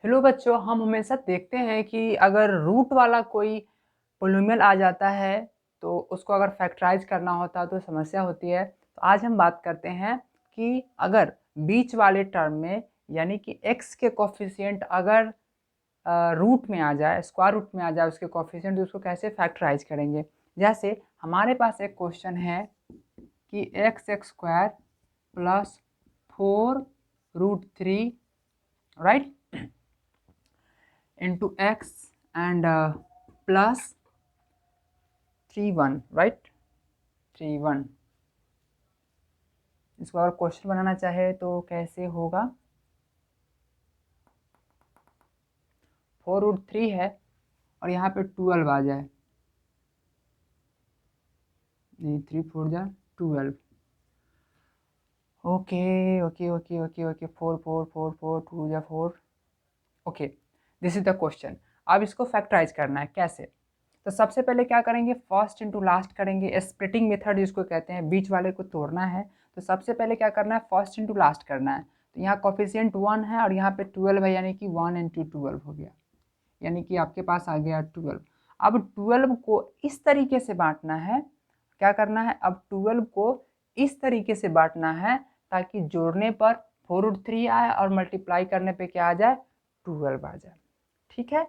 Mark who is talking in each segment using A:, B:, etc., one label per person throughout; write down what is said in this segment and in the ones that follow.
A: Hello बच्चों, हम हमेशा देखते हैं कि अगर रूट वाला कोई पोलिनोमियल आ जाता है तो उसको अगर फैक्टराइज करना होता है तो समस्या होती है। तो आज हम बात करते हैं कि अगर बीच वाले टर्म में यानी कि x के कोफिशिएंट अगर रूट में आ जाए, स्क्वायर रूट में आ जाए उसके कोफिशिएंट, तो उसको कैसे फैक्टराइज करेंगे। जैसे हमारे पास एक क्वेश्चन है कि x² plus 4√3 right into x and plus 3 1 right 3 1। इसको अगर क्वेश्चन बनाना चाहे तो कैसे होगा। 4√3 है और यहाँ पे 12 आ जाए, नहीं 3 4 जा 12। Okay okay okay okay okay 4 4 4 4 2 जा 4। Okay, this is the question. अब इसको फैक्टराइज करना है कैसे। तो सबसे पहले क्या करेंगे, फर्स्ट इंटू लास्ट करेंगे, स्प्लिटिंग मेथड जिसको कहते हैं, बीच वाले को तोड़ना है। तो सबसे पहले क्या करना है, फर्स्ट इंटू लास्ट करना है। तो यहाँ कोफिशिएंट 1 है और यहाँ पे 12 है, यानी कि 1 इंटू 12 हो गया, यानी कि आपके पास आ गया 12। अब 12 को इस तरीके से बांटना है, क्या करना है, अब 12 को इस तरीके से बांटना है ताकि जोड़ने पर 4√3 आए और मल्टीप्लाई करने पे क्या आ जाए, 12 आ जाए। ठीक है,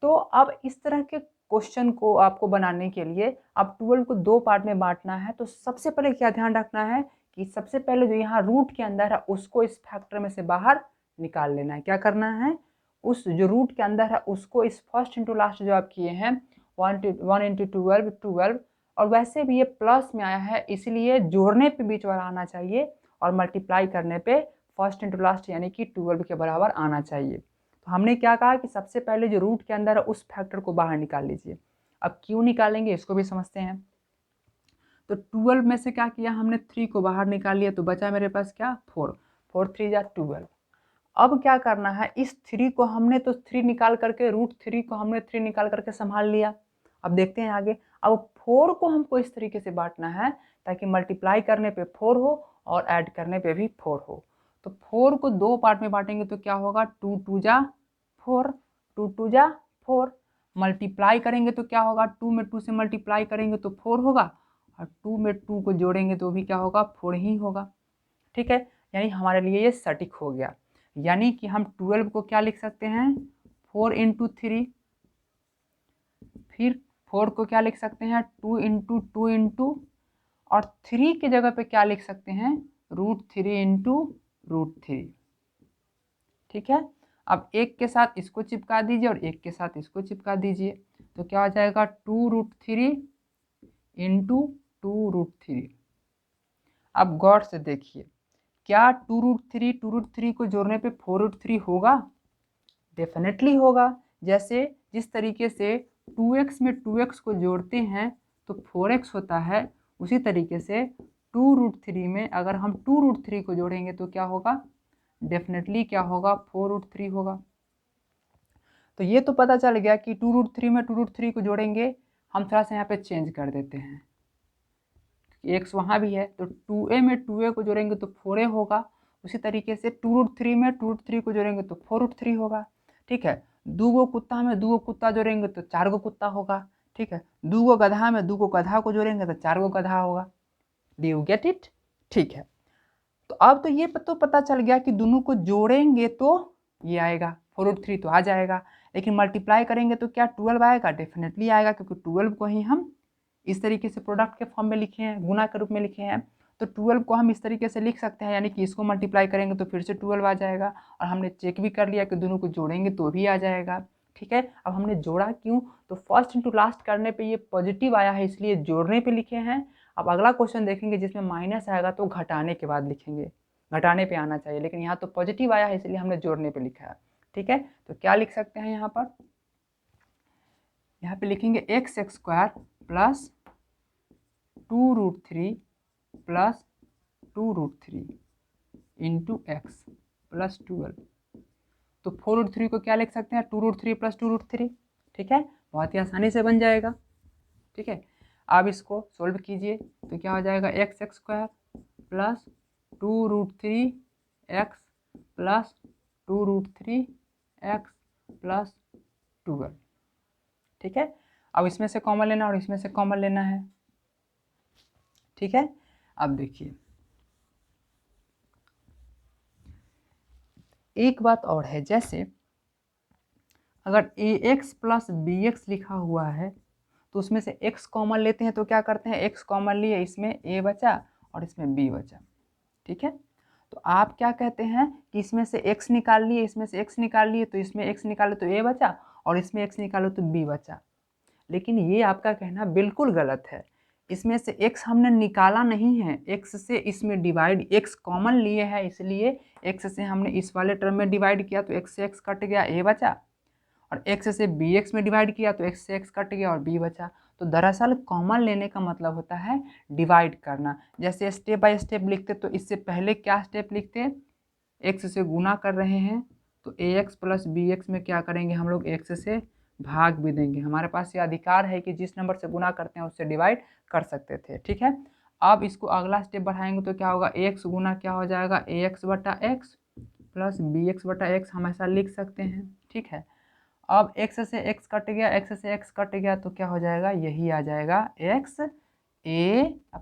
A: तो अब इस तरह के क्वेश्चन को आपको बनाने के लिए अब 12 को 2 पार्ट में बांटना है। तो सबसे पहले क्या ध्यान रखना है कि सबसे पहले जो यहाँ रूट के अंदर है उसको इस फैक्टर में से बाहर निकाल लेना है। क्या करना है, उस जो रूट के अंदर है उसको इस फर्स्ट इंटू लास्ट जो आप किए हैं 1 इंटू 12 12, और वैसे भी ये प्लस में आया है इसलिए जोड़ने पे बीच वाला आना चाहिए और मल्टीप्लाई करने पे फर्स्ट इंटू लास्ट यानी कि 12 के बराबर आना चाहिए। तो हमने क्या कहा कि सबसे पहले जो रूट के अंदर है उस फैक्टर को बाहर निकाल लीजिए। अब क्यों निकालेंगे इसको भी समझते हैं। तो 12 में से क्या किया हमने, 3 को बाहर निकाल लिया, तो बचा मेरे पास क्या, 4 4 3 जा 12। अब क्या करना है, इस 3 को हमने तो 3 निकाल करके √3 को हमने 3 निकाल करके संभाल लिया। अब देखते हैं आगे। अब 4 को हमको इस तरीके से बांटना है ताकि मल्टीप्लाई करने पे 4 हो और ऐड करने पे भी 4 हो। तो 4 को 2 पार्ट में बांटेंगे तो क्या होगा, 2 2 जा 4 2 2 जा 4। मल्टीप्लाई करेंगे तो क्या होगा, 2 में 2 से मल्टीप्लाई करेंगे तो 4 होगा और 2 में 2 को जोड़ेंगे तो भी क्या होगा, 4 ही होगा। ठीक है, यानी हमारे लिए ये सटीक हो गया। यानी कि हम 12 को क्या लिख सकते हैं, 4 इंटू 3, फिर 4 को क्या लिख सकते हैं, 2 इंटू 2 इंटू, और 3 की जगह पे क्या लिख सकते हैं, √3 इंटू √3। ठीक है, अब एक के साथ इसको चिपका दीजिए और एक के साथ इसको चिपका दीजिए, तो क्या हो जाएगा 2√3 इंटू 2√3। अब गौर से देखिए, क्या 2√3 को जोड़ने पे 4√3 होगा, डेफिनेटली होगा। जैसे जिस तरीके से 2x में 2x को जोड़ते हैं तो 4x होता है, उसी तरीके से 2√3 में अगर हम 2√3 को जोड़ेंगे तो क्या होगा, डेफिनेटली क्या होगा, 4√3 होगा। तो ये तो पता चल गया कि 2√3 में 2√3 को जोड़ेंगे। हम थोड़ा सा यहाँ पे चेंज कर देते हैं, एक्स वहाँ भी है तो 2a में 2a को जोड़ेंगे तो 4a होगा। उसी तरीके से 2√3 में 2√3 को जोड़ेंगे तो 4√3 होगा। ठीक है, 2 गो कुत्ता में 2 गो कुत्ता जोड़ेंगे तो 4 गो कुत्ता होगा। ठीक है, 2 गो गधा में 2 गो गधा को जोड़ेंगे तो 4 गो गधा होगा। Do you get it. ठीक है, तो अब तो ये तो पता चल गया कि दोनों को जोड़ेंगे तो ये आएगा 4√3 तो आ जाएगा, लेकिन मल्टीप्लाई करेंगे तो क्या 12 आएगा, डेफिनेटली आएगा, क्योंकि 12 को ही हम इस तरीके से प्रोडक्ट के फॉर्म में लिखे हैं, गुना के रूप में लिखे हैं। तो 12 को हम इस तरीके से लिख सकते हैं, यानी कि इसको मल्टीप्लाई करेंगे तो फिर से 12 आ जाएगा, और हमने चेक भी कर लिया कि दोनों को जोड़ेंगे तो भी आ जाएगा। ठीक है, अब हमने जोड़ा क्यों, तो फर्स्ट इंटू लास्ट करने पे ये पॉजिटिव आया है इसलिए जोड़ने पे लिखे हैं। अब अगला क्वेश्चन देखेंगे जिसमें माइनस आएगा तो घटाने के बाद लिखेंगे, घटाने पे आना चाहिए, लेकिन यहाँ तो पॉजिटिव आया है इसलिए हमने जोड़ने पे लिखा है। ठीक है, तो क्या लिख सकते हैं यहाँ पर, यहाँ पे लिखेंगे x² plus 2√3 plus 2√3 into x plus 12। तो 4√3 को क्या लिख सकते हैं, 2√3 प्लस 2√3। ठीक है, बहुत ही आसानी से बन जाएगा। ठीक है, अब इसको सोल्व कीजिए तो क्या हो जाएगा, x² plus 2√3 x plus 2√3 x plus 12। ठीक है, अब इसमें से कॉमन लेना और इसमें से कॉमन लेना है। ठीक है, अब देखिए एक बात और है, जैसे अगर ए एक्स प्लस बी एक्स लिखा हुआ है तो उसमें से x कॉमन लेते हैं तो क्या करते हैं, x कॉमन लिए, इसमें a बचा और इसमें b बचा। ठीक है, तो आप क्या कहते हैं कि इसमें से x निकाल लिए, इसमें से x निकाल लिए, तो इसमें x निकालो तो a बचा और इसमें x निकालो तो b बचा। लेकिन ये आपका कहना बिल्कुल गलत है। इसमें से x हमने निकाला नहीं है, x से इसमें डिवाइड, x कॉमन लिए है इसलिए x से हमने इस वाले टर्म में डिवाइड किया तो x से x कट गया, a बचा, और x से bx में डिवाइड किया तो x से x कट गया और b बचा। तो दरअसल कॉमन लेने का मतलब होता है डिवाइड करना। जैसे स्टेप बाय स्टेप लिखते तो इससे पहले क्या स्टेप लिखते, x से गुना कर रहे हैं तो ax प्लस bx में क्या करेंगे हम लोग, x से भाग भी देंगे। हमारे पास ये अधिकार है कि जिस नंबर से गुना करते हैं उससे डिवाइड कर सकते थे। ठीक है, अब इसको अगला स्टेप बढ़ाएंगे तो क्या होगा, ax गुना क्या हो जाएगा, ax बटा x प्लस bx बटा x हमेशा लिख सकते हैं। ठीक है, अब x से x कट गया, x से x कट गया तो क्या हो जाएगा, यही आ जाएगा x a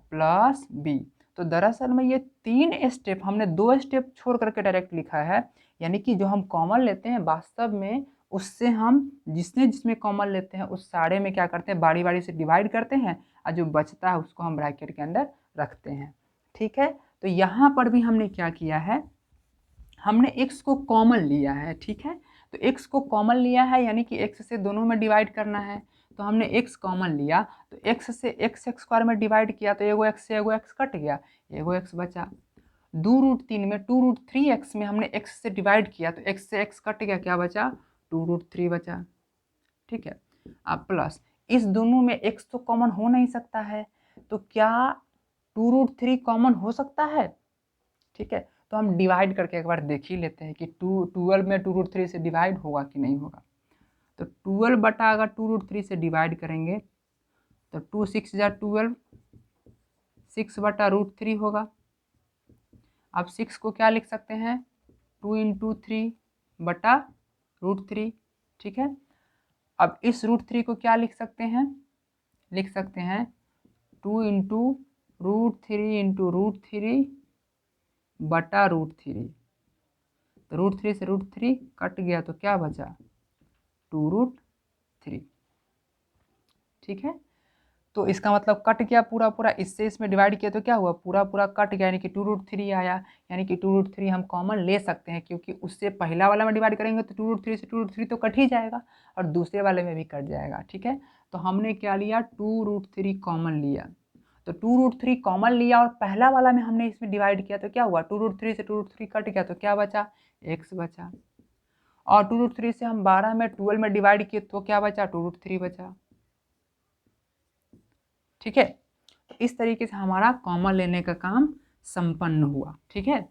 A: प्लस b। तो दरअसल में ये 3 स्टेप, हमने 2 स्टेप छोड़ करके डायरेक्ट लिखा है, यानी कि जो हम कॉमन लेते हैं वास्तव में उससे हम जिसमें कॉमन लेते हैं उस सारे में क्या करते हैं, बारी बारी से डिवाइड करते हैं और जो बचता है उसको हम ब्रैकेट के अंदर रखते हैं। ठीक है, तो यहाँ पर भी हमने क्या किया है, हमने x को कॉमन लिया है। ठीक है, तो x को कॉमन लिया है यानी कि x से दोनों में डिवाइड करना है, तो हमने x कॉमन लिया तो x से x स्क्वायर में डिवाइड किया तो एगो x से एगो x कट गया, एगो x बचा। 2√3 में 2√3x में हमने x से डिवाइड किया तो x से x कट गया, क्या बचा, 2√3 बचा। ठीक है, अब प्लस इस दोनों में x तो कॉमन हो नहीं सकता है, तो क्या 2√3 कॉमन हो सकता है। ठीक है, तो हम डिवाइड करके एक बार देख ही लेते हैं कि 12 में 2√3 से डिवाइड होगा कि नहीं होगा। तो 12 बटा अगर 2√3 से डिवाइड करेंगे तो 2 6 जा 12, 6 बटा √3 होगा। अब 6 को क्या लिख सकते हैं, 2 इंटू 3 बटा √3। ठीक है, अब इस √3 को क्या लिख सकते हैं, लिख सकते हैं 2 इंटू √3 इंटू √3 बटा √3। तो √3 से √3 कट गया तो क्या बचा, 2√3। ठीक है, तो इसका मतलब कट गया पूरा पूरा, इससे इसमें डिवाइड किया तो क्या हुआ, पूरा पूरा कट गया, यानी कि 2√3 आया। यानी कि 2√3 हम कॉमन ले सकते हैं क्योंकि उससे पहला वाला में डिवाइड करेंगे तो 2√3 से 2√3 तो कट ही जाएगा और दूसरे वाले में भी कट जाएगा। ठीक है, तो हमने क्या लिया, 2√3 कॉमन लिया। तो 2√3 कॉमन लिया और पहला वाला में हमने इसमें डिवाइड किया तो क्या हुआ, 2√3 से 2√3 कट गया तो क्या बचा, x बचा। और 2√3 से हम 12 में 12 में डिवाइड किए तो क्या बचा, 2√3 बचा। ठीक है, तो इस तरीके से हमारा कॉमन लेने का काम संपन्न हुआ। ठीक है,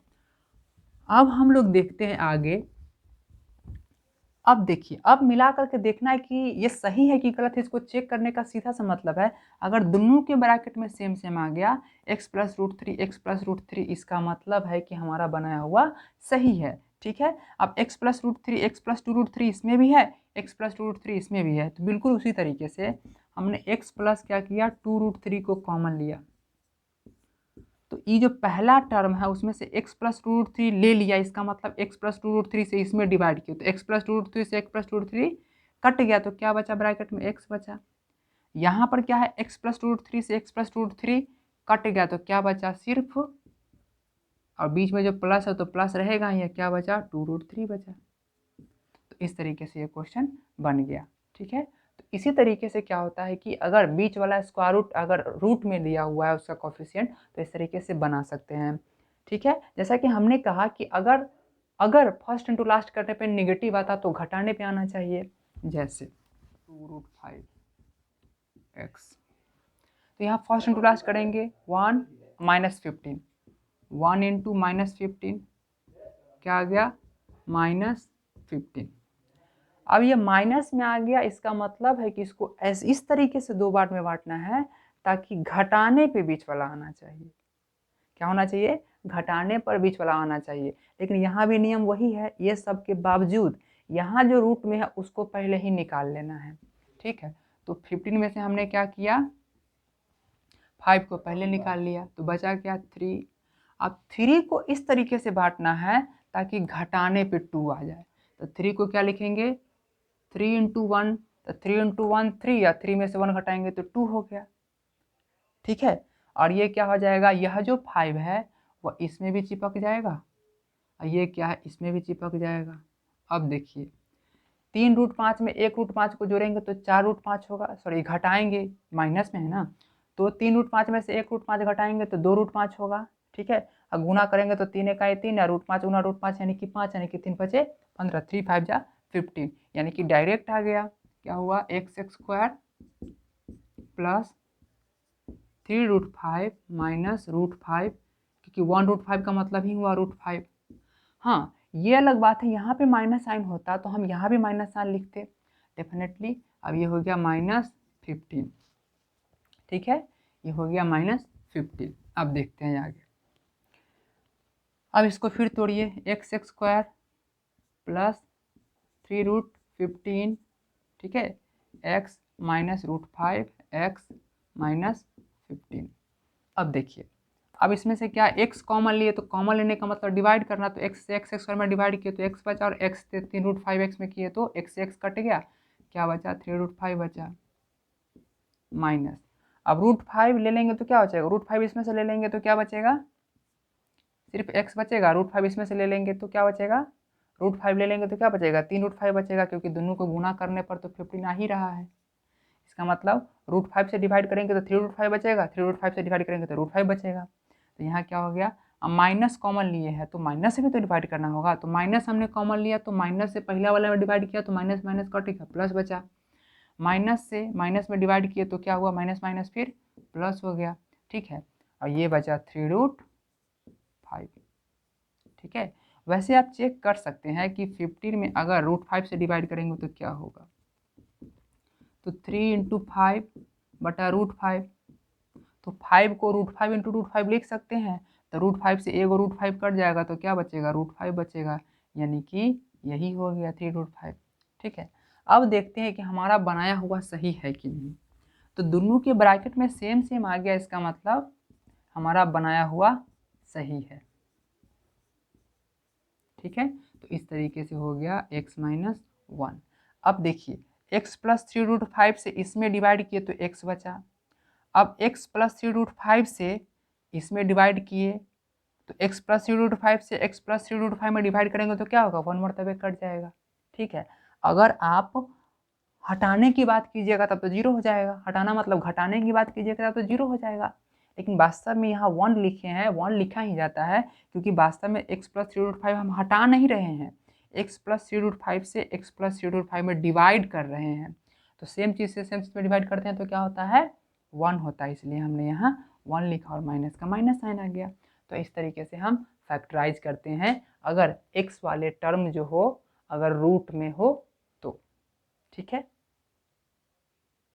A: अब हम लोग देखते हैं आगे। अब देखिए, अब मिला करके देखना है कि ये सही है कि गलत है, इसको चेक करने का सीधा सा मतलब है, अगर दोनों के ब्रैकेट में सेम सेम आ गया x प्लस √3 x प्लस √3, इसका मतलब है कि हमारा बनाया हुआ सही है। ठीक है, अब x प्लस √3 x प्लस 2√3 इसमें भी है, x प्लस 2√3 इसमें भी है, तो बिल्कुल उसी तरीके से हमने x प्लस क्या किया, 2√3 को कॉमन लिया। तो ये जो पहला टर्म है उसमें से x प्लस 2√3 ले लिया, इसका मतलब x प्लस 2√3 से इसमें डिवाइड किया तो x प्लस 2√3 से x प्लस 2√3 कट गया तो क्या बचा, ब्रैकेट में x बचा। यहाँ पर क्या है, x प्लस 2√3 से x प्लस 2√3 कट गया तो क्या बचा, सिर्फ, और बीच में जो प्लस है तो प्लस रहेगा ही, क्या बचा, 2√3 बचा। तो इस तरीके से ये क्वेश्चन बन गया। ठीक है, तो इसी तरीके से क्या होता है कि अगर बीच वाला स्क्वायर रूट अगर रूट में दिया हुआ है उसका कोफिशिएंट तो इस तरीके से बना सकते हैं। ठीक है, जैसा कि हमने कहा कि अगर अगर फर्स्ट इंटू लास्ट करने पे निगेटिव आता तो घटाने पे आना चाहिए, जैसे 2√5x। तो यहाँ फर्स्ट इंटू लास्ट करेंगे 1 -15, 1 इंटू -15 क्या आ गया, -15। अब ये माइनस में आ गया, इसका मतलब है कि इसको इस तरीके से 2 बार में बांटना है ताकि घटाने पे बीच वाला आना चाहिए। क्या होना चाहिए, घटाने पर बीच वाला आना चाहिए। लेकिन यहाँ भी नियम वही है, ये सब के बावजूद यहाँ जो रूट में है उसको पहले ही निकाल लेना है, ठीक है। तो 15 में से हमने क्या किया, 5 को पहले निकाल लिया, तो बचा क्या 3। अब 3 को इस तरीके से बांटना है ताकि घटाने पे 2 आ जाए। तो 3 को क्या लिखेंगे, 3 इंटू 1, तो 3 इंटू 1 3, या 3 में से 1 घटाएंगे तो 2 हो गया, ठीक है। और ये क्या हो जाएगा, यह जो 5 है वह इसमें भी चिपक जाएगा, और ये क्या है, इसमें भी चिपक जाएगा। अब देखिए 3√5 में 1√5 को जोड़ेंगे तो 4√5 होगा, सॉरी घटाएंगे, माइनस में है ना, तो 3√5 में से 1√5 घटाएंगे तो 2√5 होगा, ठीक है। और गुना करेंगे तो 3 1 3, या √5 गुना √5 यानी कि 5, यानी कि 3 5 15, 3 5 जा 15, यानी कि डायरेक्ट आ गया। क्या हुआ, x² प्लस 3√5 माइनस √5, क्योंकि 1√5 का मतलब ही हुआ √5। हाँ, ये अलग बात है, यहाँ पे माइनस साइन होता तो हम यहाँ भी माइनस साइन लिखते डेफिनेटली। अब ये हो गया -15, ठीक है, ये हो गया -15। अब देखते हैं आगे। अब इसको फिर तोड़िए, x² प्लस 3√15, ठीक है, x माइनस √5 x माइनस 15। अब देखिए, अब इसमें से क्या x कॉमन लिए, तो कॉमन लेने का मतलब डिवाइड करना, तो x से x² में डिवाइड किए तो x बचा, और x से 3√5x में किए तो x से x कट गया, क्या बचा 3√5 बचा, माइनस। अब √5 ले लेंगे तो क्या बचेगा, √5 इसमें से ले लेंगे तो क्या बचेगा, सिर्फ x बचेगा। √5 इसमें से ले लेंगे तो क्या बचेगा, √5 ले लेंगे तो क्या बचेगा, 3√5 बचेगा, क्योंकि दोनों को गुना करने पर तो 15 आ ही रहा है। इसका मतलब √5 से डिवाइड करेंगे तो 3√5 बचेगा, 3√5 से डिवाइड करेंगे तो √5 बचेगा। तो यहाँ क्या हो गया, अब माइनस कॉमन लिए है तो माइनस से भी तो डिवाइड करना होगा, तो माइनस हमने कॉमन लिया तो माइनस से पहला वाला में डिवाइड किया तो माइनस माइनस कट गया, प्लस बचा। माइनस से माइनस में डिवाइड किए तो क्या हुआ, माइनस माइनस फिर प्लस हो गया, ठीक है। और ये बचा 3√5, ठीक है। वैसे आप चेक कर सकते हैं कि 15 में अगर √5 से डिवाइड करेंगे तो क्या होगा, तो 3 इंटू 5 बटा √5, तो 5 को √5 इंटू √5 लिख सकते हैं, तो √5 से एक और √5 कट जाएगा तो क्या बचेगा, √5 बचेगा, यानी कि यही हो गया 3√5, ठीक है। अब देखते हैं कि हमारा बनाया हुआ सही है कि नहीं। तो दोनों के ब्रैकेट में सेम सेम आ गया, इसका मतलब हमारा बनाया हुआ सही है, ठीक है। तो इस तरीके से हो गया x माइनस 1। अब देखिए x प्लस 3√5 से इसमें डिवाइड किए तो x बचा, अब x प्लस 3√5 से इसमें डिवाइड किए तो x प्लस 3√5 से x प्लस 3√5 में डिवाइड करेंगे तो क्या होगा, 1 मरतबे कट जाएगा, ठीक है। अगर आप हटाने की बात कीजिएगा तब तो 0 हो जाएगा, हटाना मतलब घटाने की बात कीजिएगा तब तो 0 हो जाएगा, लेकिन वास्तव में यहाँ 1 लिखे हैं, 1 लिखा ही जाता है, क्योंकि वास्तव में x प्लस 3√5 हम हटा नहीं रहे हैं, x प्लस 3√5 से x प्लस 3√5 में डिवाइड कर रहे हैं। तो सेम चीज़ से सेम चीज़ में डिवाइड करते हैं तो क्या होता है, 1 होता है, इसलिए हमने यहाँ 1 लिखा और माइनस का माइनस साइन आ गया। तो इस तरीके से हम फैक्टराइज करते हैं अगर x वाले टर्म जो हो अगर रूट में हो तो, ठीक है।